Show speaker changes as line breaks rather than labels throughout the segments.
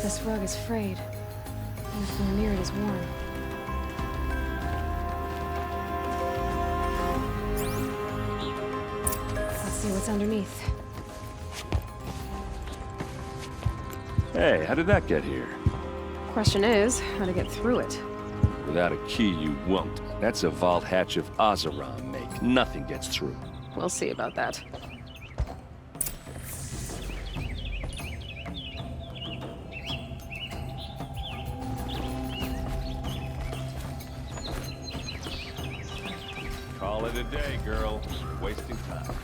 this rug is frayed. And if we're near it is worn. Let's see what's underneath.
Hey, how did that get here?
Question is, how to get through it.
Without a key, you won't. That's a vault hatch of Ozeron make. Nothing gets through.
We'll see about that.
Call it a day, girl. You're wasting time.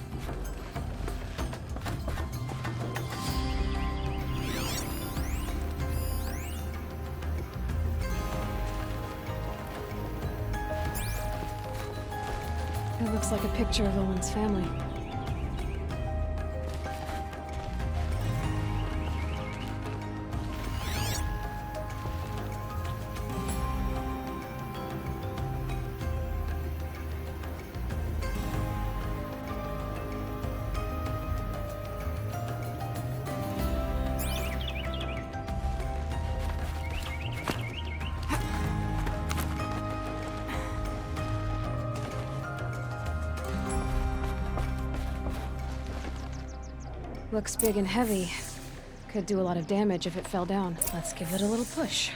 It looks like a picture of Owen's family. Looks big and heavy. Could do a lot of damage if it fell down. Let's give it a little push.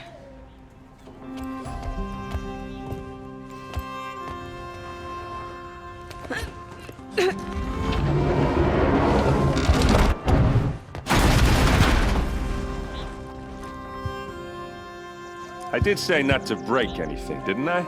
I did say not to break anything, didn't I?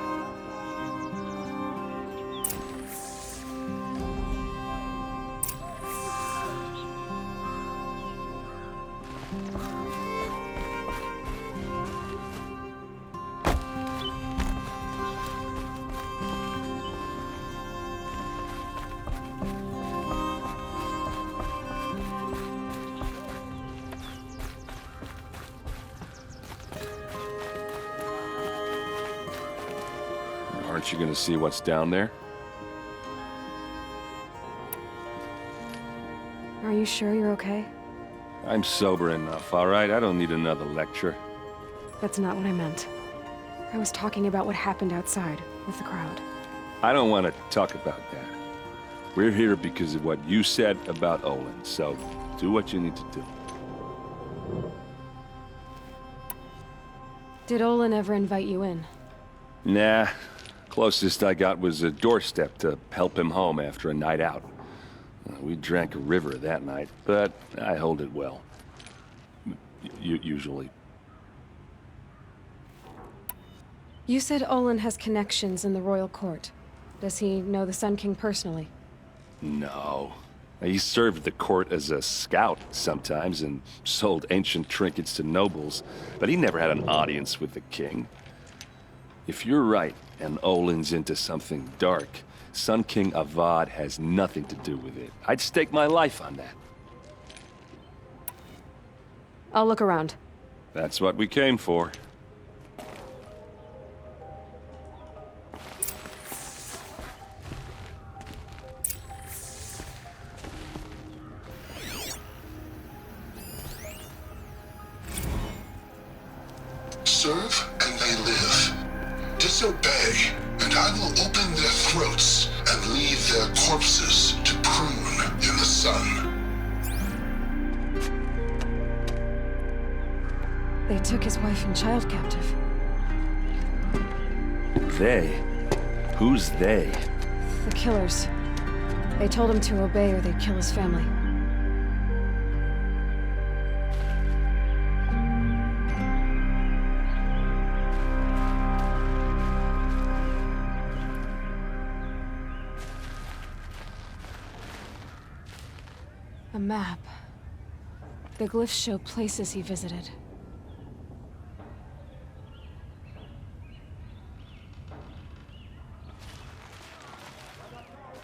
Aren't you gonna see what's down there?
Are you sure you're okay?
I'm sober enough, all right? I don't need another lecture.
That's not what I meant. I was talking about what happened outside, with the crowd.
I don't want to talk about that. We're here because of what you said about Olin, so do what you need to do.
Did Olin ever invite you in?
Nah. Closest I got was a doorstep to help him home after a night out. We drank a river that night, but I hold it well. Usually.
You said Olin has connections in the royal court. Does he know the Sun King personally?
No. He served the court as a scout sometimes and sold ancient trinkets to nobles, but he never had an audience with the king. If you're right, and Olin's into something dark, Sun King Avad has nothing to do with it. I'd stake my life on that.
I'll look around.
That's what we came for.
Serve and they live. Disobey, and I will open their throats and leave their corpses to prune in the sun.
They took his wife and child captive.
They? Who's they?
The killers. They told him to obey or they'd kill his family. A map. The glyphs show places he visited.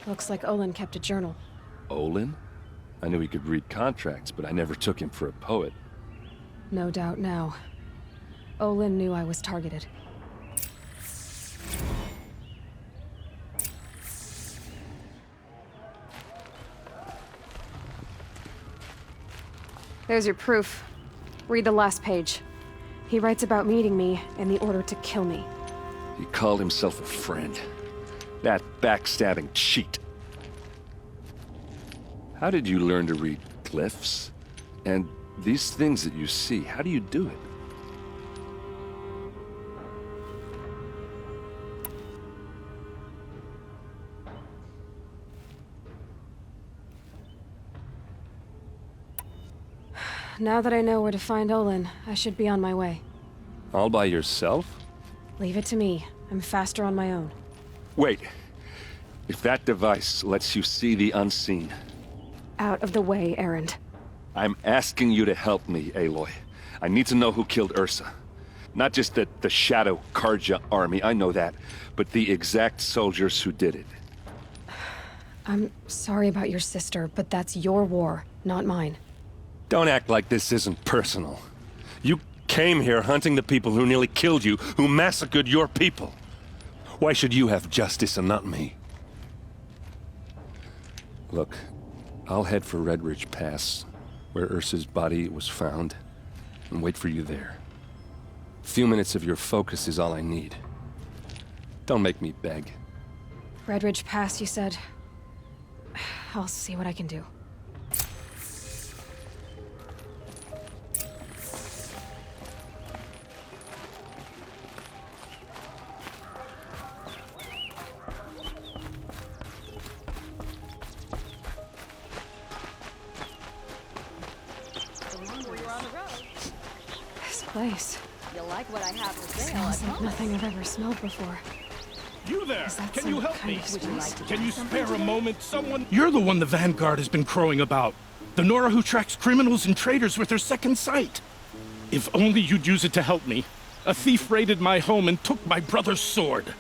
Looks like Olin kept a journal.
Olin? I knew he could read contracts, but I never took him for a poet.
No doubt now. Olin knew I was targeted. There's your proof. Read the last page. He writes about meeting me in the order to kill me.
He called himself a friend. That backstabbing cheat. How did you learn to read glyphs? And these things that you see, how do you do it?
Now that I know where to find Olin, I should be on my way.
All by yourself?
Leave it to me. I'm faster on my own.
Wait. If that device lets you see the unseen...
Out of the way, Erend.
I'm asking you to help me, Aloy. I need to know who killed Ursa. Not just the Shadow Karja army, I know that, but the exact soldiers who did it.
I'm sorry about your sister, but that's your war, not mine.
Don't act like this isn't personal. You came here hunting the people who nearly killed you, who massacred your people. Why should you have justice and not me?
Look, I'll head for Red Ridge Pass, where Ursa's body was found, and wait for you there. A few minutes of your focus is all I need. Don't make me beg.
Red Ridge Pass, you said? I'll see what I can do. This place.
You'll like what I have to say.
Smells like nothing I've ever smelled before.
You there!
Is that
Can
some
you help
kind
me?
of spice?
Can you spare a moment, someone? You're the one the Vanguard has been crowing about. The Nora who tracks criminals and traitors with her second sight. If only you'd use it to help me. A thief raided my home and took my brother's sword.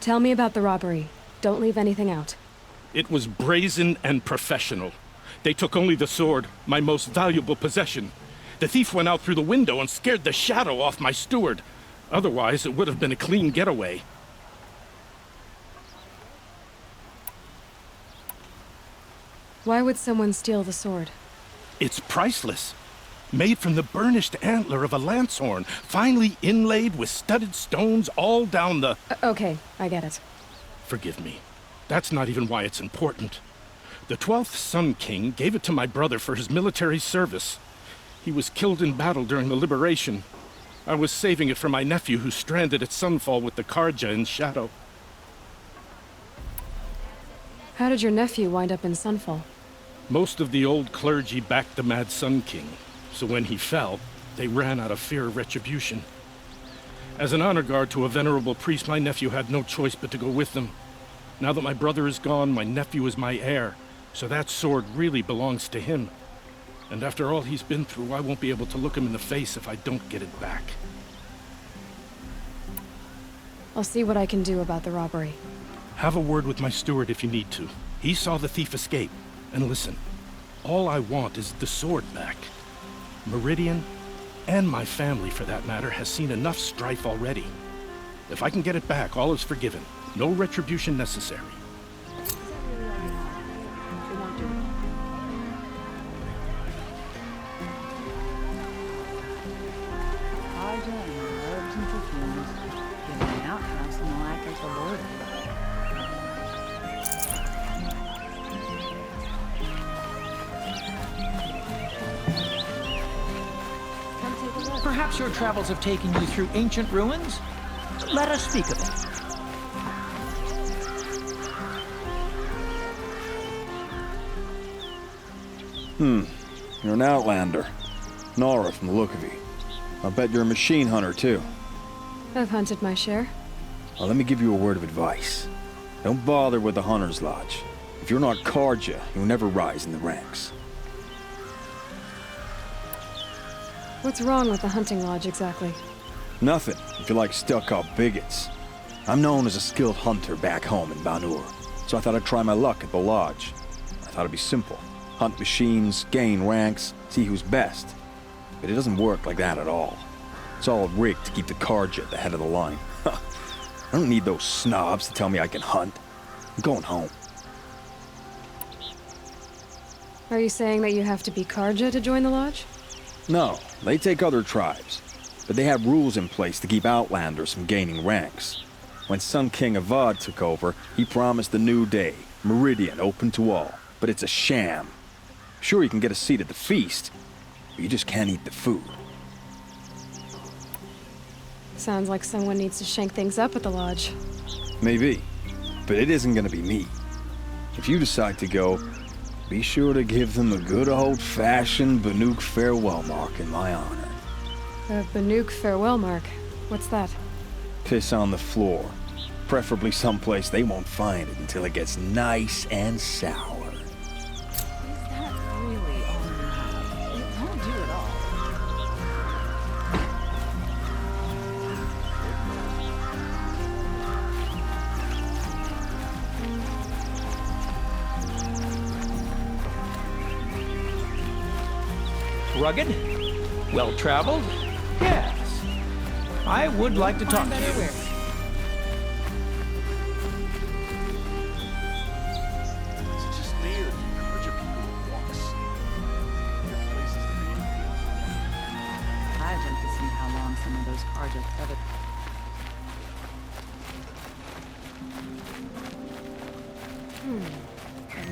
Tell me about the robbery. Don't leave anything out.
It was brazen and professional. They took only the sword, my most valuable possession. The thief went out through the window and scared the shadow off my steward. Otherwise, it would have been a clean getaway.
Why would someone steal the sword?
It's priceless. Made from the burnished antler of a lancehorn, finely inlaid with studded stones all down the...
Okay, I get it.
Forgive me. That's not even why it's important. The 12th Sun King gave it to my brother for his military service. He was killed in battle during the Liberation. I was saving it for my nephew who's stranded at Sunfall with the Karja in Shadow.
How did your nephew wind up in Sunfall?
Most of the old clergy backed the Mad Sun King, so when he fell, they ran out of fear of retribution. As an honor guard to a venerable priest, my nephew had no choice but to go with them. Now that my brother is gone, my nephew is my heir, so that sword really belongs to him. And after all he's been through, I won't be able to look him in the face if I don't get it back.
I'll see what I can do about the robbery.
Have a word with my steward if you need to. He saw the thief escape. And listen, all I want is the sword back. Meridian, and my family for that matter, has seen enough strife already. If I can get it back, all is forgiven. No retribution necessary.
Perhaps your travels have taken you through ancient ruins? Let us speak of it.
You're an outlander. Nora from the look of you. I'll bet you're a machine hunter, too.
I've hunted my share.
Well, let me give you a word of advice. Don't bother with the Hunter's Lodge. If you're not Karja, you'll never rise in the ranks.
What's wrong with the hunting lodge, exactly?
Nothing, if you like stuck-up bigots. I'm known as a skilled hunter back home in Banur, so I thought I'd try my luck at the lodge. I thought it'd be simple. Hunt machines, gain ranks, see who's best. But it doesn't work like that at all. It's all rigged to keep the Karja at the head of the line. I don't need those snobs to tell me I can hunt. I'm going home.
Are you saying that you have to be Karja to join the lodge?
No, they take other tribes. But they have rules in place to keep outlanders from gaining ranks. When Sun King Avad took over, he promised a new day, Meridian open to all. But it's a sham. Sure, you can get a seat at the feast, but you just can't eat the food.
Sounds like someone needs to shake things up at the lodge.
Maybe, but it isn't gonna be me. If you decide to go, be sure to give them a good old-fashioned Banuk farewell mark in my honor.
A Banuk farewell mark. What's that?
Piss on the floor. Preferably someplace they won't find it until it gets nice and sour.
Is that really all you have? It won't do it all.
Rugged? Well-traveled? Yes. I would like to talk to you.
It's just near. A bunch of people who walks.
I'd like to see how long some of those projects have it.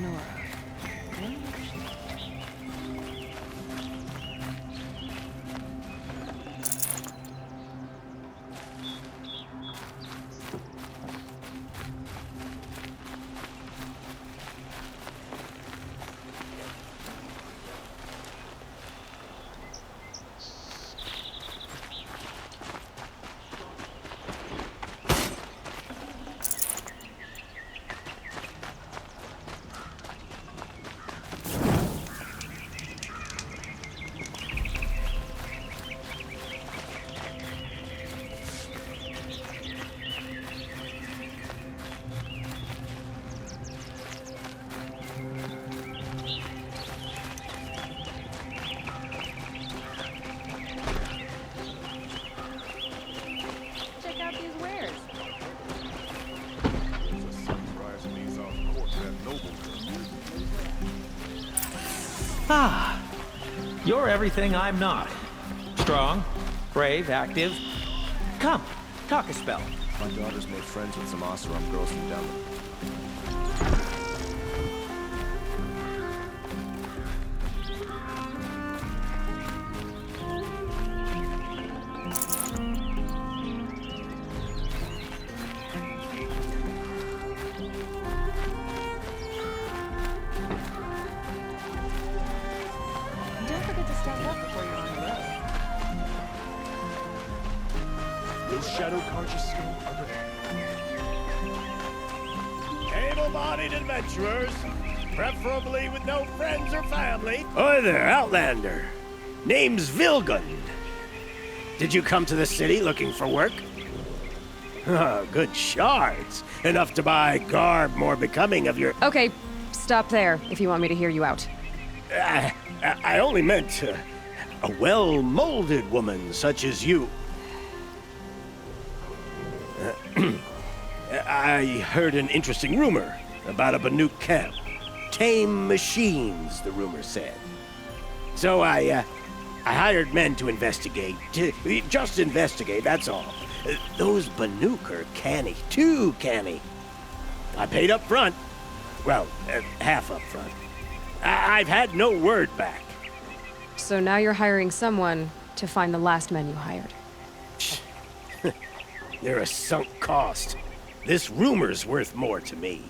Nora.
Check out these wares.
Ah, you're everything I'm not. Strong, brave, active. Come, talk a spell.
My daughter's made friends with some Oseram girls from down there.
Don't forget to step up before you're on the road.
Those shadow conscious skill are ready.
Able-bodied adventurers, preferably with no friends or family.
Hi there, Outlander. Name's Vilgun. Did you come to the city looking for work? Oh, good shards. Enough to buy garb more becoming of your...
Okay, stop there if you want me to hear you out.
I only meant a well-molded woman such as you. I heard an interesting rumor about a Banuk camp. Tame machines, the rumor said. So I hired men to investigate. Just investigate, that's all. Those Banuk are canny, too canny. I paid up front. Well, half up front. I've had no word back.
So now you're hiring someone to find the last men you hired.
They're a sunk cost. This rumor's worth more to me.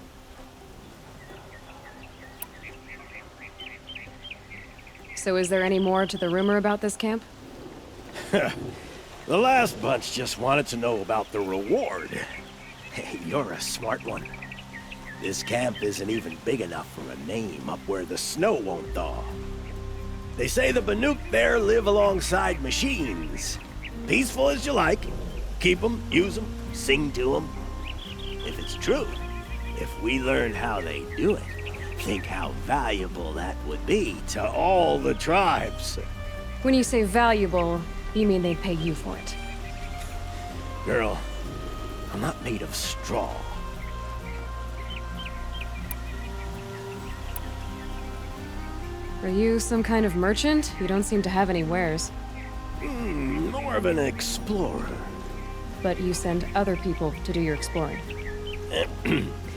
So is there any more to the rumor about this camp?
The last bunch just wanted to know about the reward. Hey, you're a smart one. This camp isn't even big enough for a name up where the snow won't thaw. They say the Banuk there live alongside machines. Peaceful as you like. Keep them, use them, sing to them. If it's true, if we learn how they do it, think how valuable that would be to all the tribes.
When you say valuable, you mean they'd pay you for it.
Girl, I'm not made of straw.
Are you some kind of merchant? You don't seem to have any wares.
More of an explorer.
But you send other people to do your exploring.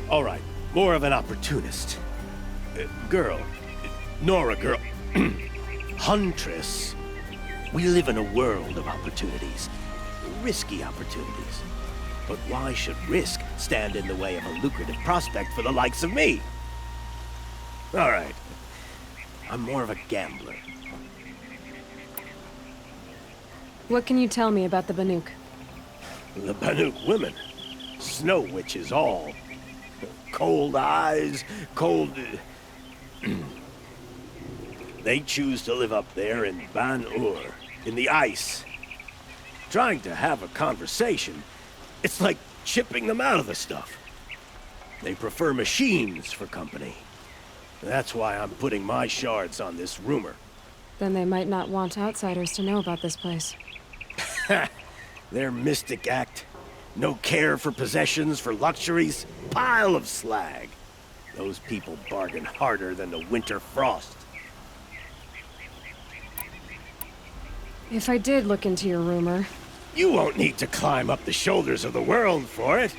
All right, more of an opportunist. Girl. Nora girl. Huntress. We live in a world of opportunities. Risky opportunities. But why should risk stand in the way of a lucrative prospect for the likes of me? All right. I'm more of a gambler.
What can you tell me about the Banuk?
The Banuk women. Snow witches all. Cold eyes, cold... They choose to live up there in Ban-Ur, in the ice. Trying to have a conversation, it's like chipping them out of the stuff. They prefer machines for company. That's why I'm putting my shards on this rumor.
Then they might not want outsiders to know about this place.
Their mystic act. No care for possessions, for luxuries. Pile of slag. Those people bargain harder than the winter frost.
If I did look into your rumor...
You won't need to climb up the shoulders of the world for it.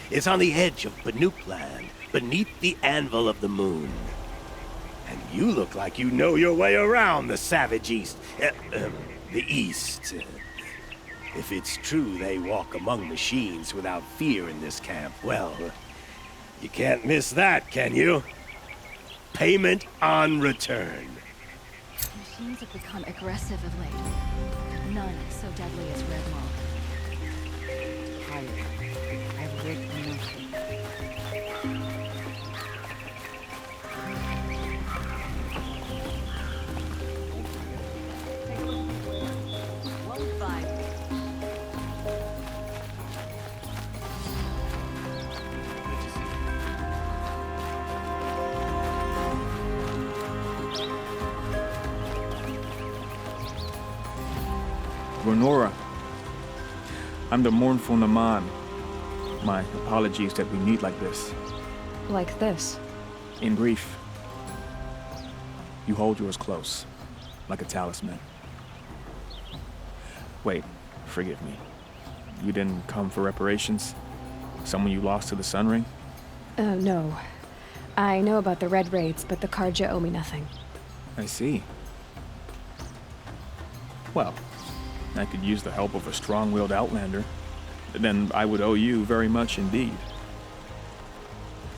It's on the edge of Banuk land, beneath the anvil of the moon. And you look like you know your way around the savage east. The east. If it's true they walk among machines without fear in this camp, well, you can't miss that, can you? Payment on return.
Machines have become aggressive of late, but none so deadly as Red Maw. Higher. I rigged the monkey.
Nora, I'm the mournful Naman. My apologies that we meet like this.
Like this?
In brief, you hold yours close, like a talisman. Wait, forgive me. You didn't come for reparations? Someone you lost to the Sun Ring?
No. I know about the Red Raids, but the Karja owe me nothing.
I see. Well, I could use the help of a strong-willed outlander. Then I would owe you very much indeed.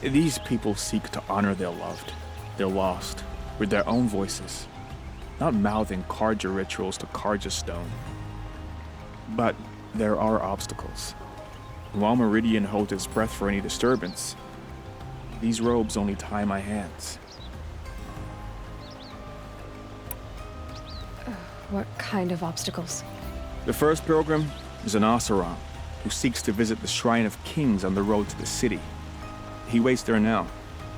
These people seek to honor their loved, their lost, with their own voices, not mouthing Karja rituals to Karja stone. But there are obstacles. While Meridian holds its breath for any disturbance, these robes only tie my hands.
What kind of obstacles?
The first pilgrim is an Oseram who seeks to visit the Shrine of Kings on the road to the city. He waits there now,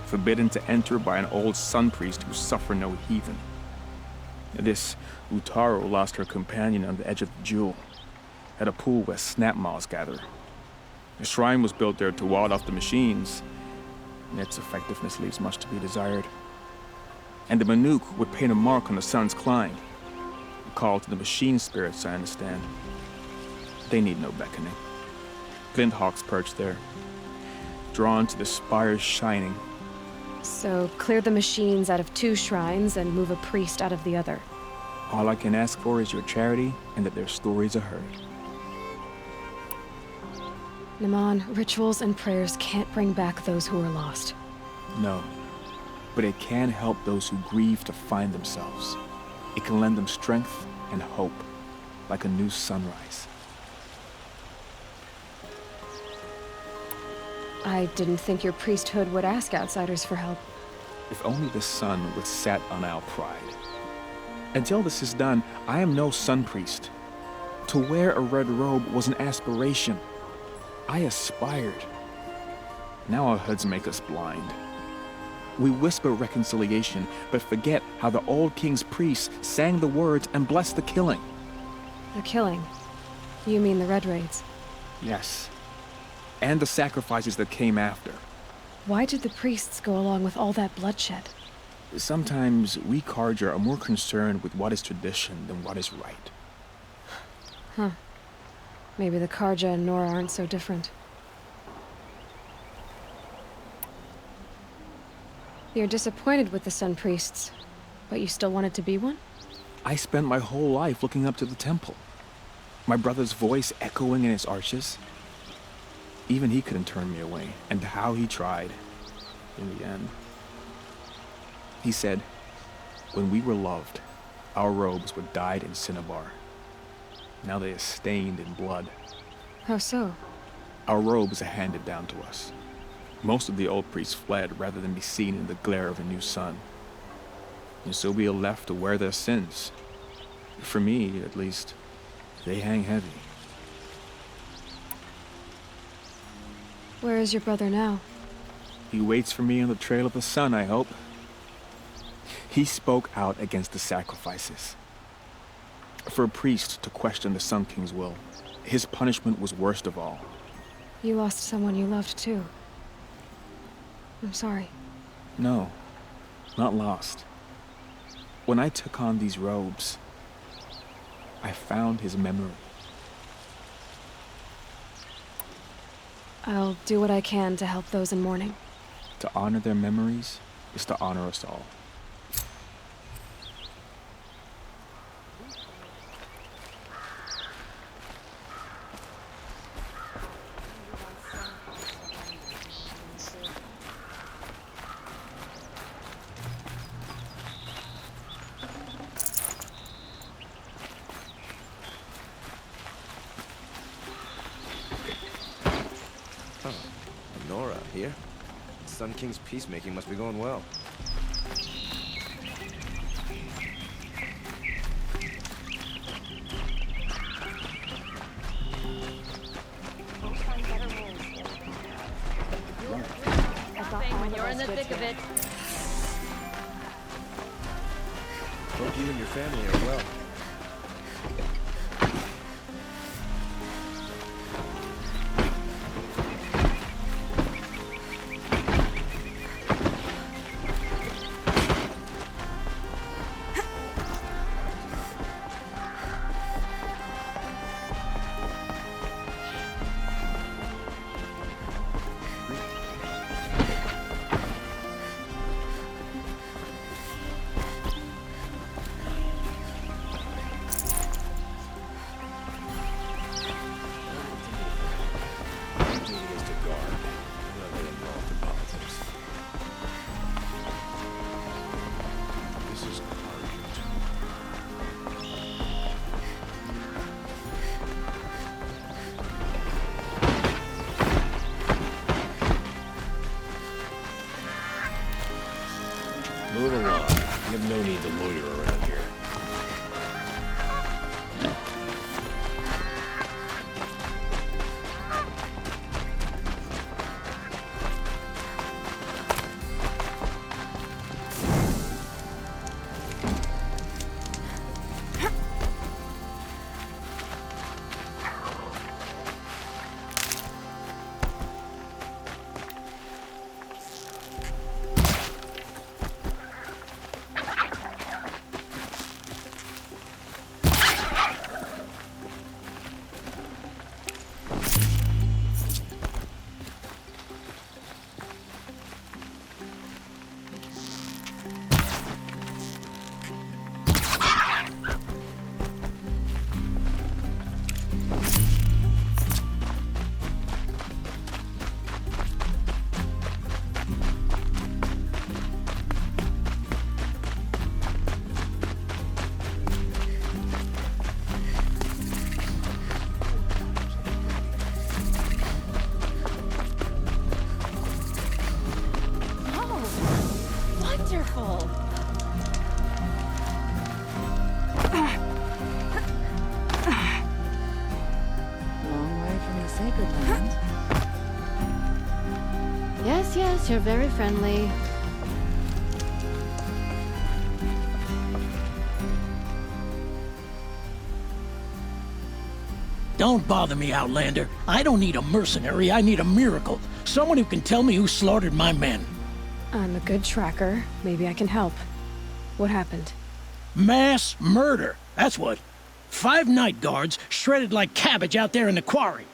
forbidden to enter by an old sun priest who suffer no heathen. This Utaru lost her companion on the edge of the jewel, at a pool where snap moths gather. The shrine was built there to ward off the machines, and its effectiveness leaves much to be desired. And the Banuk would paint a mark on the sun's climb. Call to the machine spirits, I understand. They need no beckoning. Glint hawks perch there, drawn to the spires shining.
So clear the machines out of two shrines and move a priest out of the other.
All I can ask for is your charity and that their stories are heard.
Naman, rituals and prayers can't bring back those who are lost.
No, but it can help those who grieve to find themselves. It can lend them strength and hope, like a new sunrise.
I didn't think your priesthood would ask outsiders for help.
If only the sun would set on our pride. Until this is done, I am no sun priest. To wear a red robe was an aspiration. I aspired. Now our hoods make us blind. We whisper reconciliation, but forget how the old king's priests sang the words and blessed the killing.
The killing? You mean the Red Raids?
Yes. And the sacrifices that came after.
Why did the priests go along with all that bloodshed?
Sometimes we Carja are more concerned with what is tradition than what is right.
Huh. Maybe the Carja and Nora aren't so different. You're disappointed with the Sun Priests, but you still wanted to be one?
I spent my whole life looking up to the temple. My brother's voice echoing in its arches. Even he couldn't turn me away, and how he tried, in the end. He said, when we were loved, our robes were dyed in cinnabar. Now they are stained in blood.
How so?
Our robes are handed down to us. Most of the old priests fled rather than be seen in the glare of a new sun. And so we are left to wear their sins. For me, at least, they hang heavy.
Where is your brother now?
He waits for me on the trail of the sun, I hope. He spoke out against the sacrifices. For a priest to question the Sun King's will, his punishment was worst of all.
You lost someone you loved too. I'm sorry.
No, not lost. When I took on these robes, I found his memory.
I'll do what I can to help those in mourning.
To honor their memories is to honor us all.
Nora, here? The Sun King's peacemaking must be going well.
When you're in the thick of it.
Hope you and your family are well.
Move along. You have no need to loiter around here.
Yes, you're very friendly.
Don't bother me, Outlander. I don't need a mercenary, I need a miracle. Someone who can tell me who slaughtered my men.
I'm a good tracker. Maybe I can help. What happened?
Mass murder. That's what. 5 night guards shredded like cabbage out there in the quarry.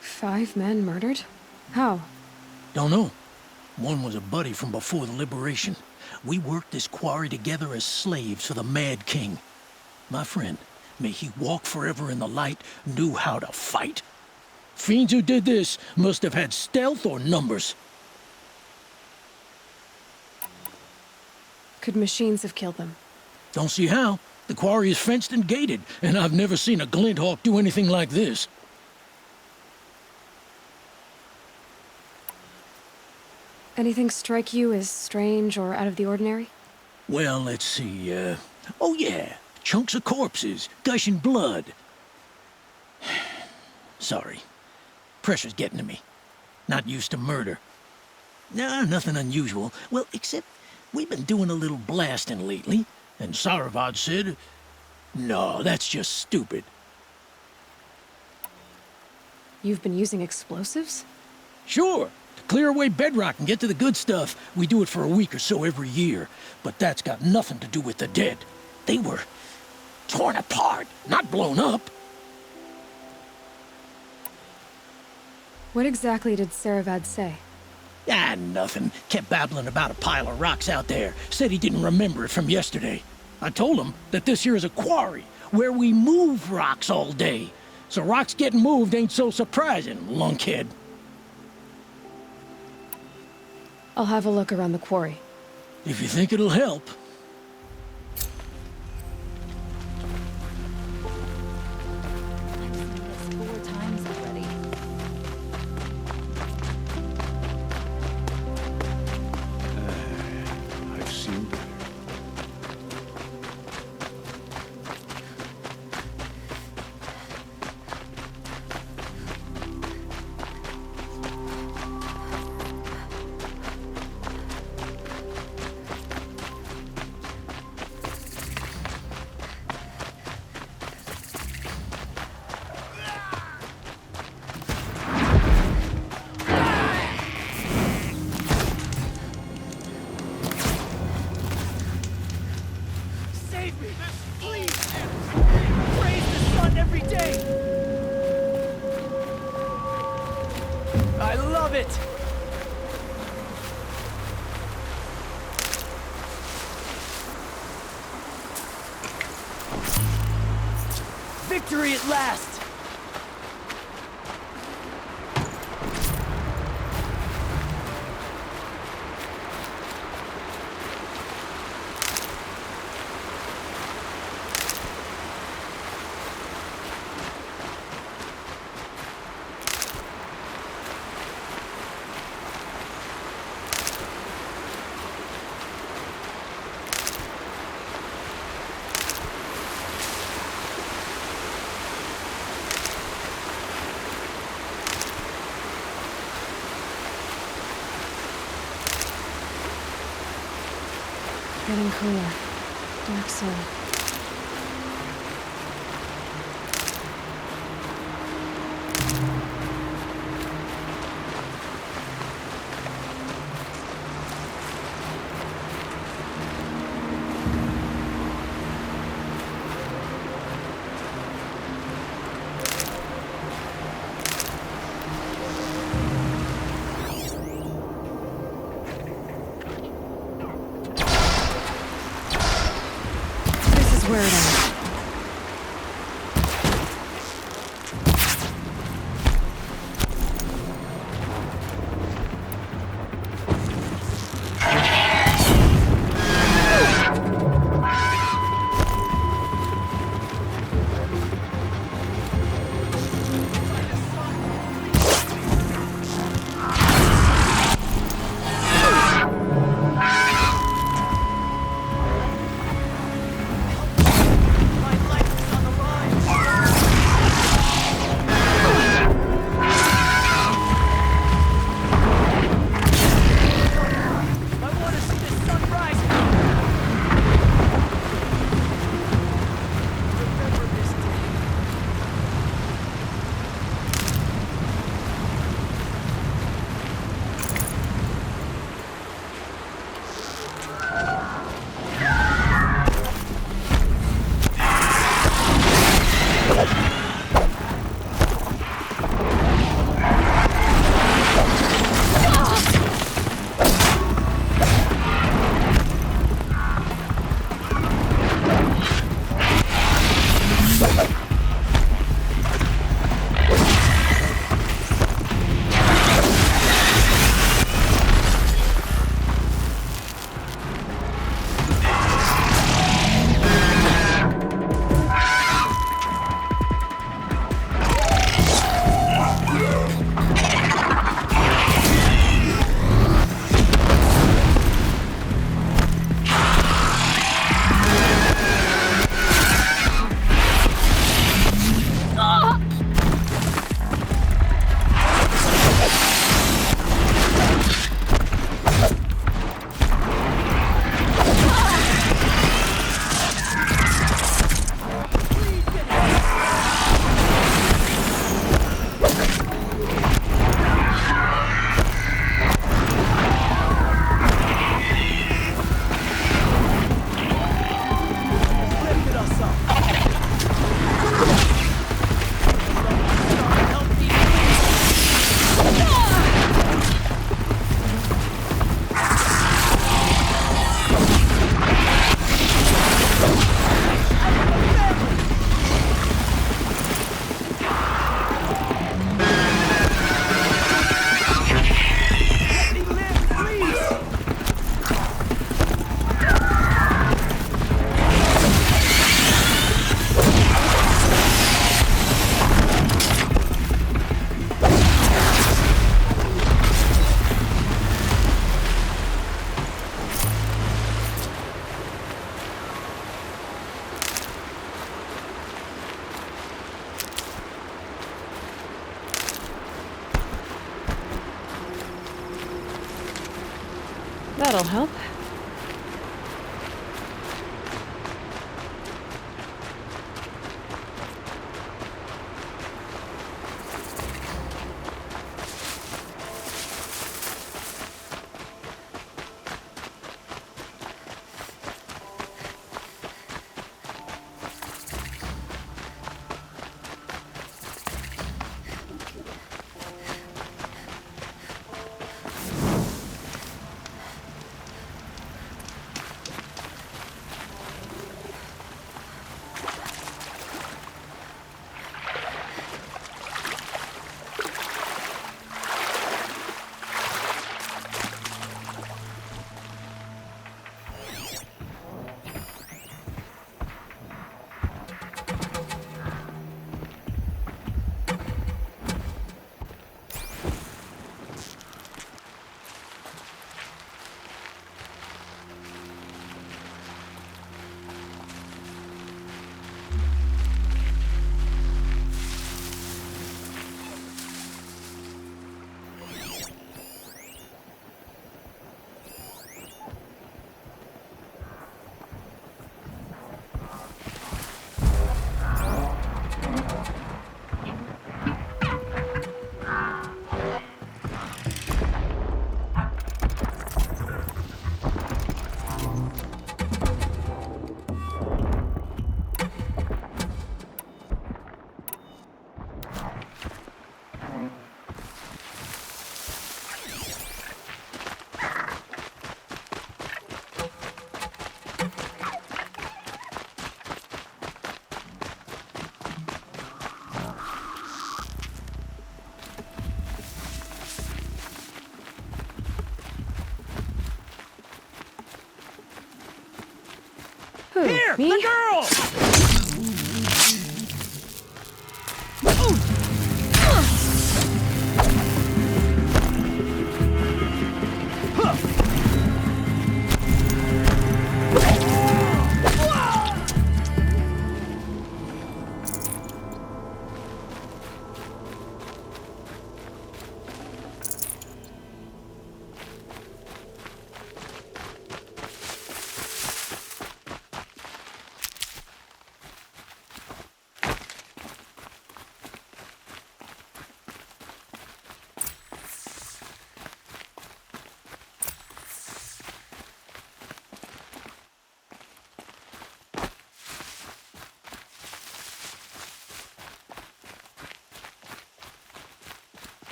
5 men murdered? How?
Don't know. One was a buddy from before the liberation. We worked this quarry together as slaves for the Mad King. My friend, may he walk forever in the light, knew how to fight. Fiends who did this must have had stealth or numbers.
Could machines have killed them?
Don't see how. The quarry is fenced and gated, and I've never seen a Glinthawk do anything like this.
Anything strike you as strange or out of the ordinary?
Well, let's see, oh yeah, chunks of corpses, gushing blood. Sorry. Pressure's getting to me. Not used to murder. Nah, nothing unusual. Well, except we've been doing a little blasting lately, and Saravad said, no, that's just stupid.
You've been using explosives?
Sure. To clear away bedrock and get to the good stuff, we do it for a week or so every year. But that's got nothing to do with the dead. They were torn apart, not blown up.
What exactly did Saravad say?
Ah, nothing. Kept babbling about a pile of rocks out there. Said he didn't remember it from yesterday. I told him that this here is a quarry, where we move rocks all day. So rocks getting moved ain't so surprising, lunkhead.
I'll have a look around the quarry.
If you think it'll help.
I've seen this 4 times already.
I've seen better.
Save me! Please! Praise the sun every day! I love it! Victory at last!
Getting cooler. Dark soul. Where it ends. That'll help.
Here,
me?
the girl!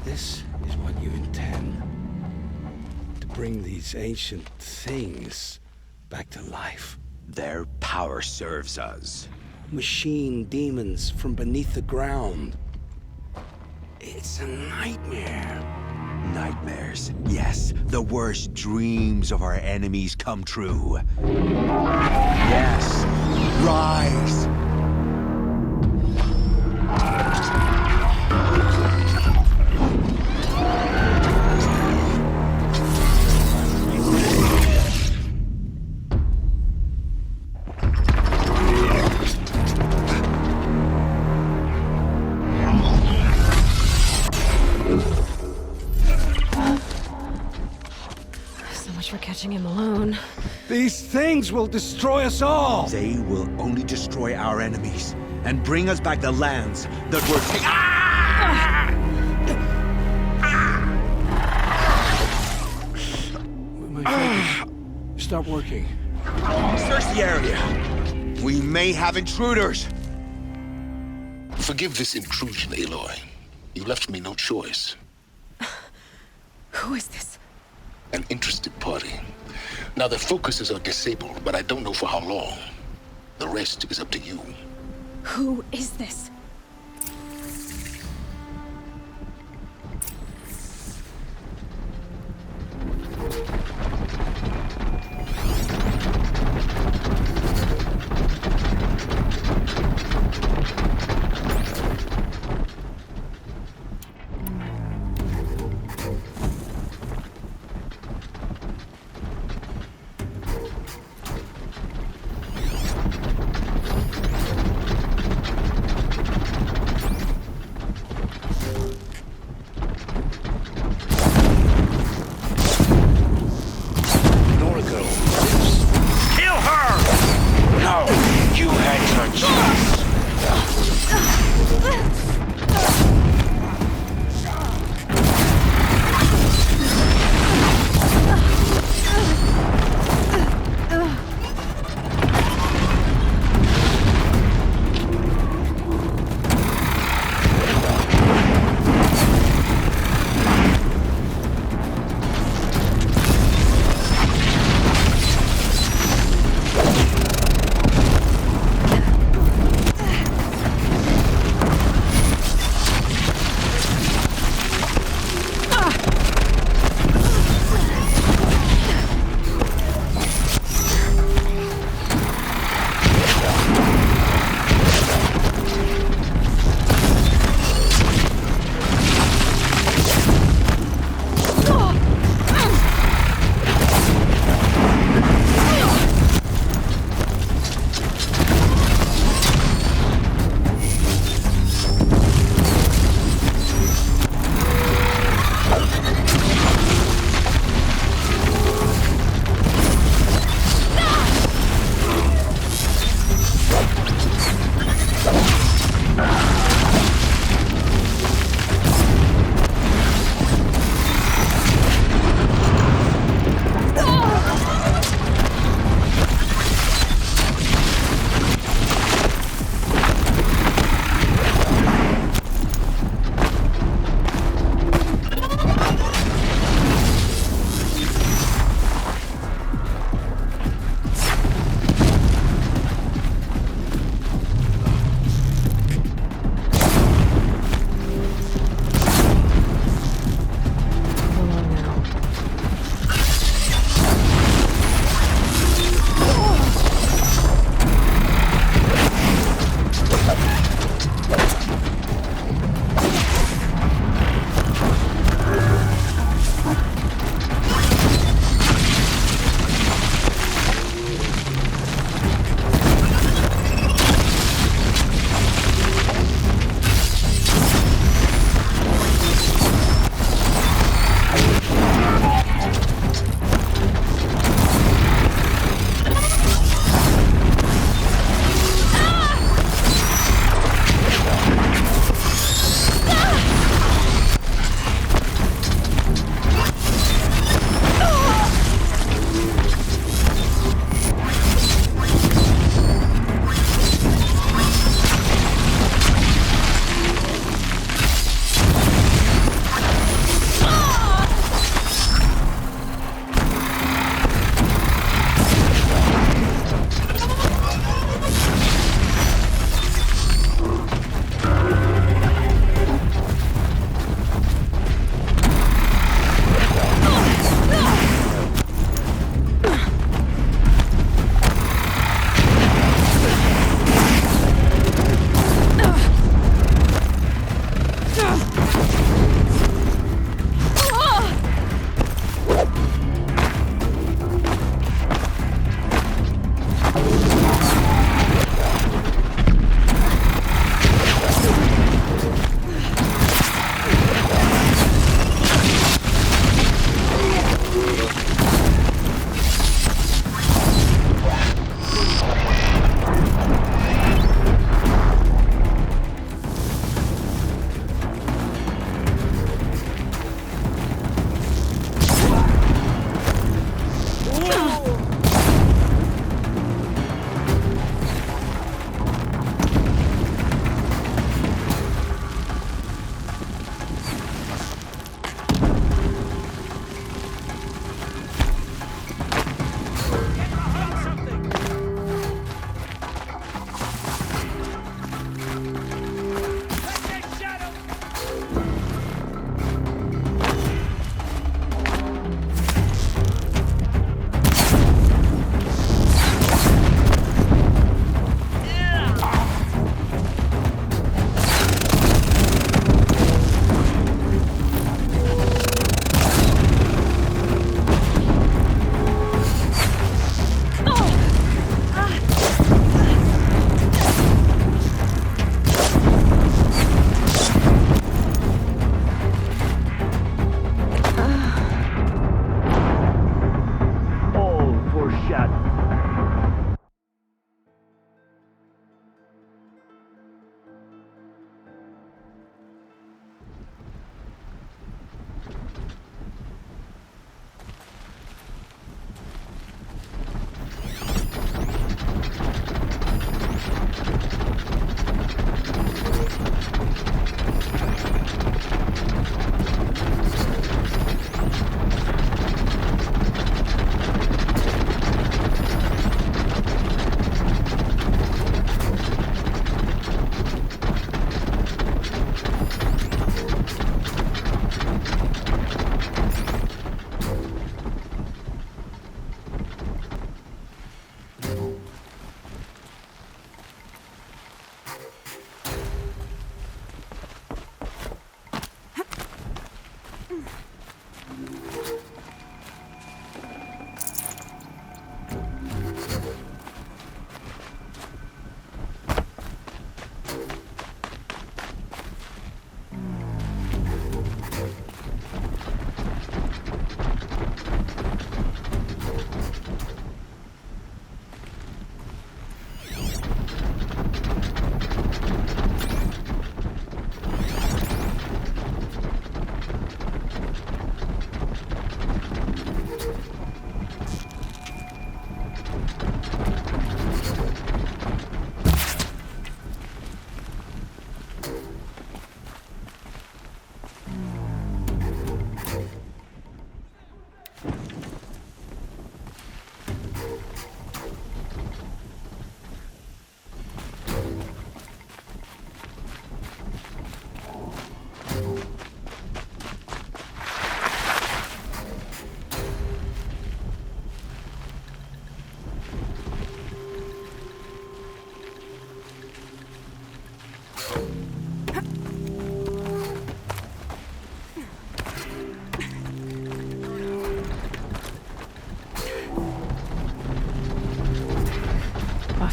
This is what you intend? To bring these ancient things back to life?
Their power serves us.
Machine demons from beneath the ground. It's a nightmare.
Nightmares, yes. The worst dreams of our enemies come true. Yes. Rise!
For catching him alone.
These things will destroy us all!
They will only destroy our enemies and bring us back the lands that were taken. Ah!
My fingers stop working.
Search the area. We may have intruders.
Forgive this intrusion, Aloy. You left me no choice.
Who is this?
An interested party. Now, their focuses are disabled, but I don't know for how long. The rest is up to you.
Who is this?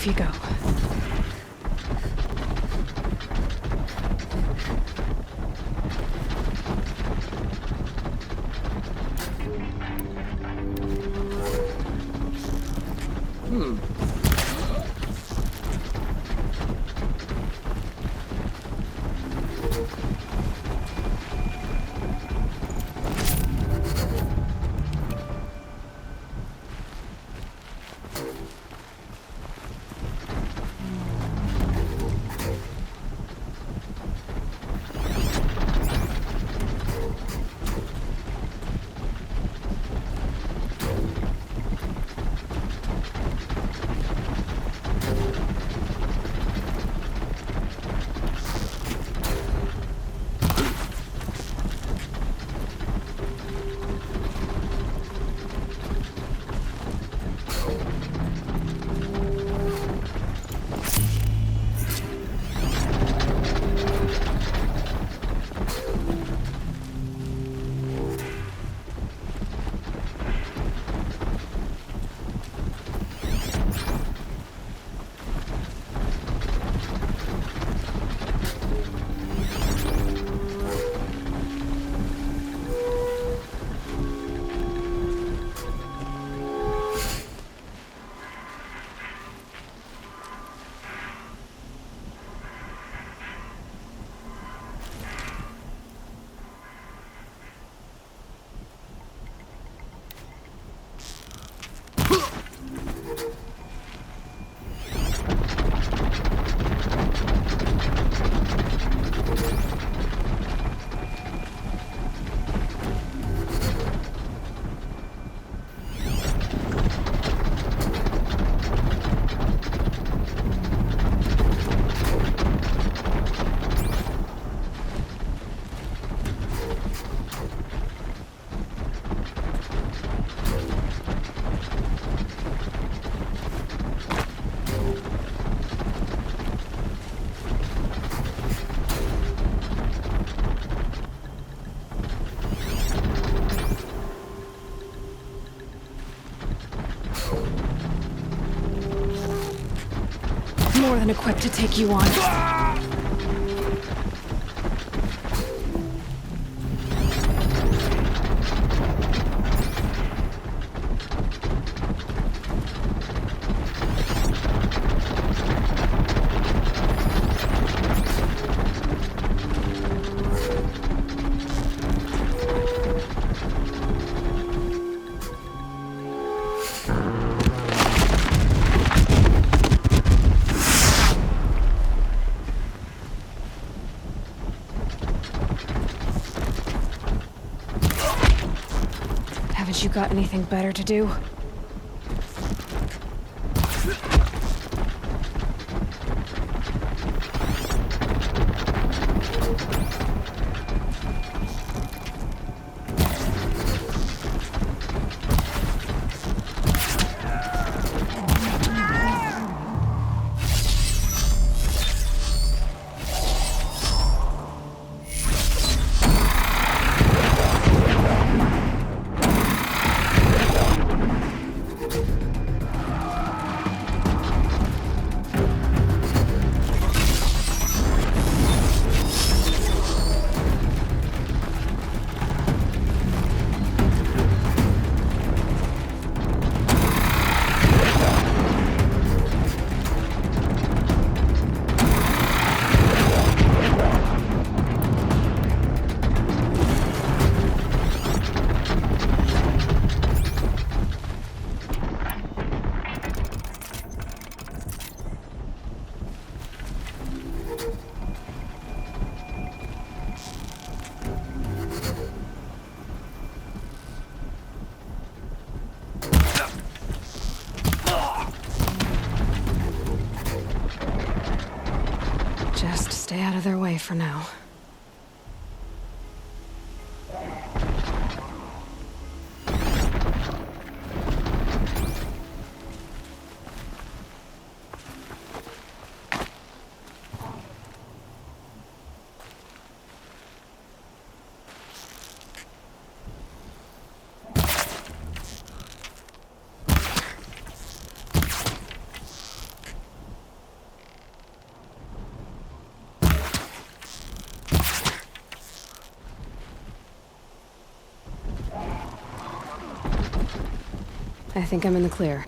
Off you go. than equipped to take you on. Haven't you got anything better to do? Just stay out of their way for now. I think I'm in the clear.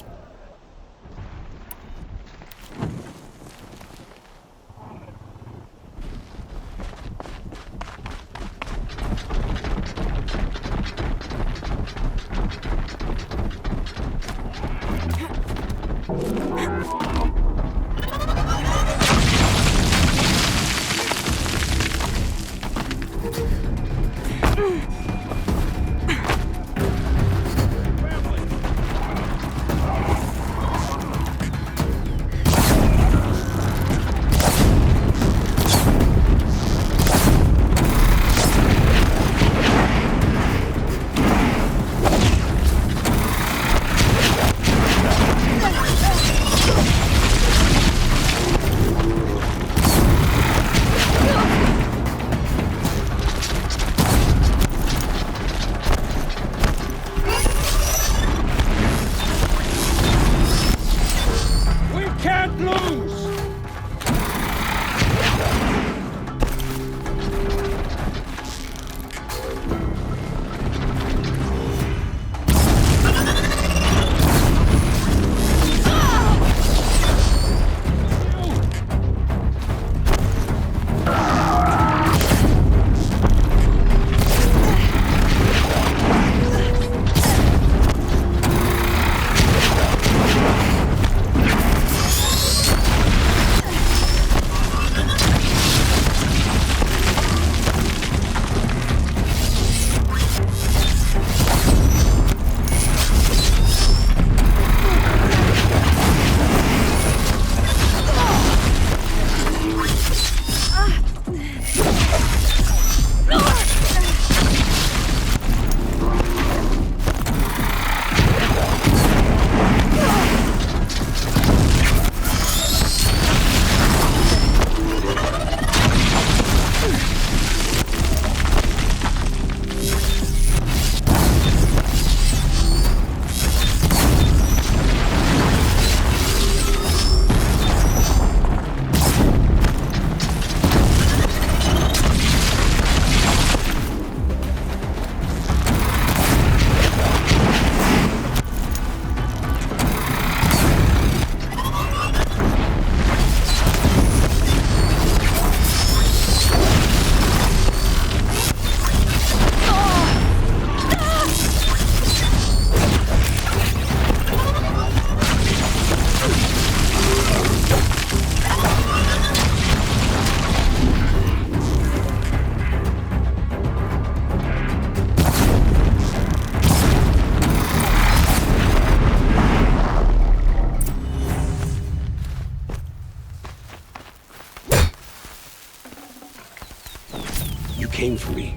for me.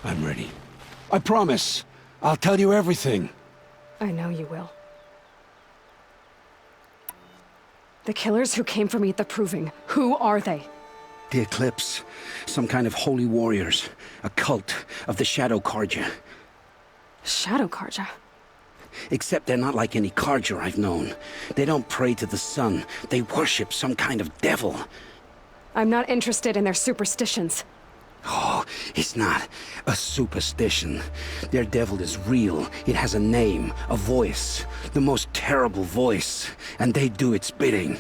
I'm ready. I promise. I'll tell you everything.
I know you will. The killers who came for me at the Proving, who are they?
The Eclipse. Some kind of holy warriors. A cult of the Shadow Carja.
Shadow Carja?
Except they're not like any Carja I've known. They don't pray to the sun. They worship some kind of devil.
I'm not interested in their superstitions.
Oh, it's not a superstition. Their devil is real. It has a name, a voice. The most terrible voice. And they do its bidding.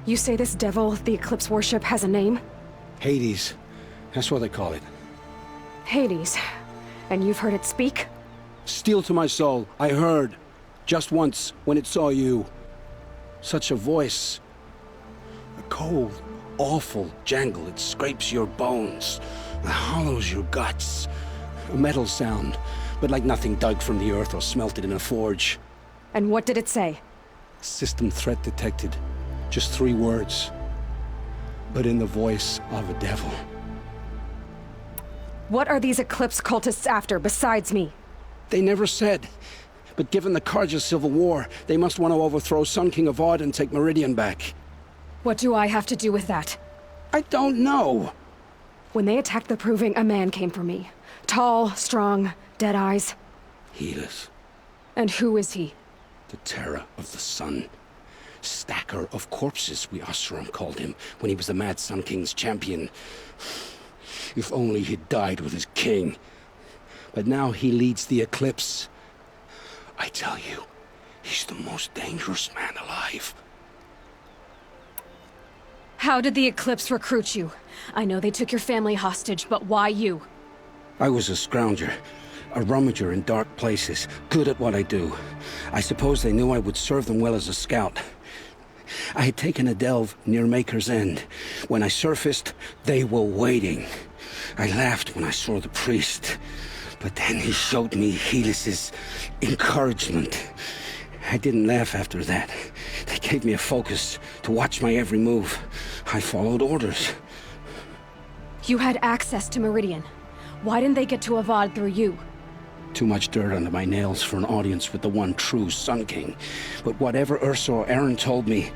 You say this devil the Eclipse worship has a name?
Hades. That's what they call it.
Hades. And you've heard it speak?
Steel to my soul. I heard. Just once, when it saw you. Such a voice. A cold, awful jangle. It scrapes your bones. It hollows your guts. A metal sound, but like nothing dug from the earth or smelted in a forge.
And what did it say?
System threat detected. Just 3 words. But in the voice of a devil.
What are these Eclipse cultists after, besides me?
They never said. But given the Carja civil war, they must want to overthrow Sun King Avad and take Meridian back.
What do I have to do with that?
I don't know.
When they attacked the Proving, a man came for me. Tall, strong, dead eyes.
Helis.
And who is he?
The terror of the sun. Stacker of corpses, we Oseram called him, when he was the Mad Sun King's champion. If only he'd died with his king. But now he leads the Eclipse. I tell you, he's the most dangerous man alive.
How did the Eclipse recruit you? I know they took your family hostage, but why you?
I was a scrounger, a rummager in dark places, good at what I do. I suppose they knew I would serve them well as a scout. I had taken a delve near Maker's End. When I surfaced, they were waiting. I laughed when I saw the priest, but then he showed me Helis's encouragement. I didn't laugh after that. They gave me a focus to watch my every move. I followed orders.
You had access to Meridian. Why didn't they get to Avad through you?
Too much dirt under my nails for an audience with the one true Sun King. But whatever Ursa or Aaron told me,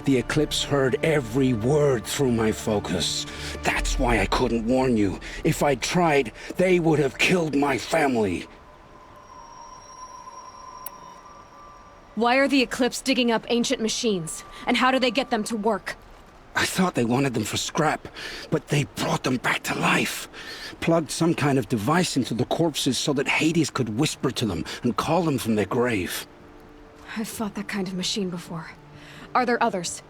the Eclipse heard every word through my focus. That's why I couldn't warn you. If I'd tried, they would have killed my family.
Why are the Eclipse digging up ancient machines? And how do they get them to work?
I thought they wanted them for scrap, but they brought them back to life. Plugged some kind of device into the corpses so that Hades could whisper to them and call them from their grave.
I've fought that kind of machine before. Are there others?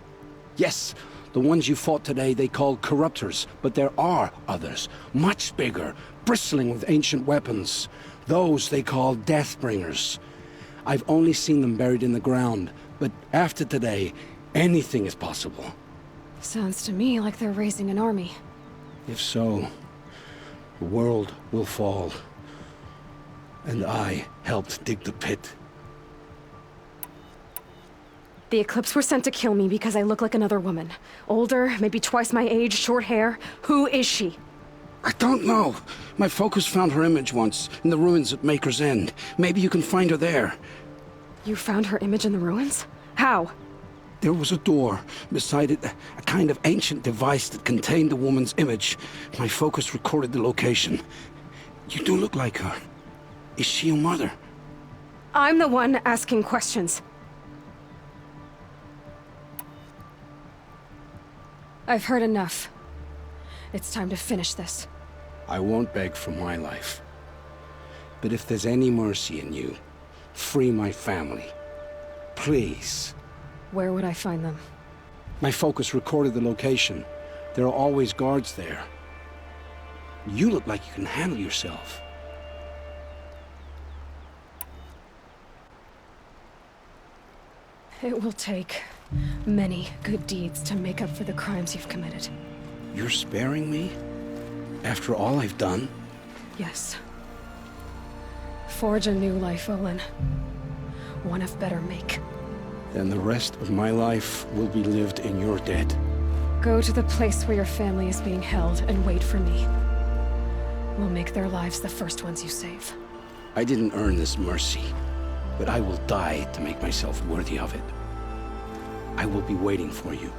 Yes, the ones you fought today they called corruptors, but there are others, much bigger, bristling with ancient weapons. Those they call Deathbringers. I've only seen them buried in the ground, but after today, anything is possible.
Sounds to me like they're raising an army.
If so, the world will fall. And I helped dig the pit.
The Eclipse were sent to kill me because I look like another woman. Older, maybe twice my age, short hair. Who is she?
I don't know. My focus found her image once, in the ruins at Maker's End. Maybe you can find her there.
You found her image in the ruins? How?
There was a door. Beside it, a kind of ancient device that contained the woman's image. My focus recorded the location. You do look like her. Is she your mother?
I'm the one asking questions. I've heard enough. It's time to finish this.
I won't beg for my life. But if there's any mercy in you, free my family. Please.
Where would I find them?
My focus recorded the location. There are always guards there. You look like you can handle yourself.
It will take many good deeds to make up for the crimes you've committed.
You're sparing me? After all I've done?
Yes. Forge a new life, Olin. One of better make.
Then the rest of my life will be lived in your debt.
Go to the place where your family is being held and wait for me. We'll make their lives the first ones you save.
I didn't earn this mercy, but I will die to make myself worthy of it. I will be waiting for you.